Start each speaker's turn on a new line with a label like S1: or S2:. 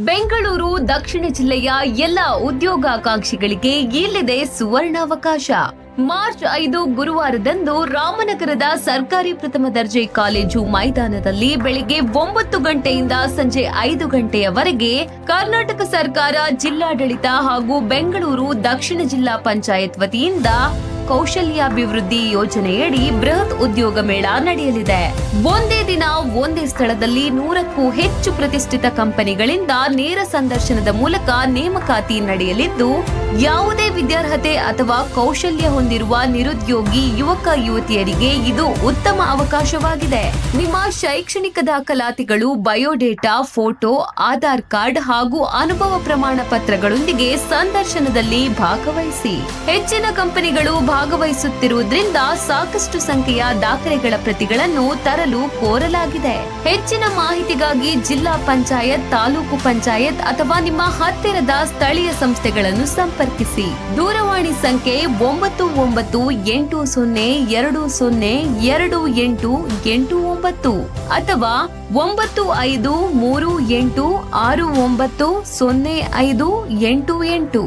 S1: ಬೆಂಗಳೂರು ದಕ್ಷಿಣ ಜಿಲ್ಲೆಯ ಎಲ್ಲ ಉದ್ಯೋಗಾಕಾಂಕ್ಷಿಗಳಿಗೆ ಇಲ್ಲಿದೆ ಸುವರ್ಣಾವಕಾಶ. ಮಾರ್ಚ್ 5 ಗುರುವಾರದಂದು ರಾಮನಗರದ ಸರ್ಕಾರಿ ಪ್ರಥಮ ದರ್ಜೆ ಕಾಲೇಜು ಮೈದಾನದಲ್ಲಿ ಬೆಳಿಗ್ಗೆ 9 ಗಂಟೆಯಿಂದ ಸಂಜೆ 5 ಗಂಟೆಯವರೆಗೆ ಕರ್ನಾಟಕ ಸರ್ಕಾರ, ಜಿಲ್ಲಾಡಳಿತ ಹಾಗೂ ಬೆಂಗಳೂರು ದಕ್ಷಿಣ ಜಿಲ್ಲಾ ಪಂಚಾಯತ್ ವತಿಯಿಂದ ಕೌಶಲ್ಯಾಭಿವೃದ್ಧಿ ಯೋಜನೆಯಡಿ ಬೃಹತ್ ಉದ್ಯೋಗ ಮೇಳ ನಡೆಯಲಿದೆ. ಒಂದೇ ದಿನ ಒಂದೇ ಸ್ಥಳದಲ್ಲಿ 100ಕ್ಕೂ ಹೆಚ್ಚು ಪ್ರತಿಷ್ಠಿತ ಕಂಪನಿಗಳಿಂದ ನೇರ ಸಂದರ್ಶನದ ಮೂಲಕ ನೇಮಕಾತಿ ನಡೆಯಲಿದ್ದು, ಯಾವುದೇ ವಿದ್ಯಾರ್ಹತೆ ಅಥವಾ ಕೌಶಲ್ಯ ಹೊಂದಿರುವ ನಿರುದ್ಯೋಗಿ ಯುವಕ ಯುವತಿಯರಿಗೆ ಇದು ಉತ್ತಮ ಅವಕಾಶವಾಗಿದೆ. ನಿಮ್ಮ ಶೈಕ್ಷಣಿಕ ದಾಖಲಾತಿಗಳು, ಬಯೋಡೇಟಾ, ಫೋಟೋ, ಆಧಾರ್ ಕಾರ್ಡ್ ಹಾಗೂ ಅನುಭವ ಪ್ರಮಾಣ ಪತ್ರಗಳೊಂದಿಗೆ ಸಂದರ್ಶನದಲ್ಲಿ ಭಾಗವಹಿಸಿ. ಹೆಚ್ಚಿನ ಕಂಪನಿಗಳು ಭಾಗವಹಿಸುತ್ತಿರುವುದರಿಂದ ಸಾಕಷ್ಟು ಸಂಖ್ಯೆಯ ದಾಖಲೆಗಳ ಪ್ರತಿಗಳನ್ನು ತರಲು ಕೋರಲಾಗಿದೆ. ಹೆಚ್ಚಿನ ಮಾಹಿತಿಗಾಗಿ ಜಿಲ್ಲಾ ಪಂಚಾಯತ್, ತಾಲೂಕು ಪಂಚಾಯತ್ ಅಥವಾ ನಿಮ್ಮ ಹತ್ತಿರದ ಸ್ಥಳೀಯ ಸಂಸ್ಥೆಗಳನ್ನು ಸಂಪರ್ಕಿಸಿ. ದೂರವಾಣಿ ಸಂಖ್ಯೆ 9980202889 ಅಥವಾ 9538690588.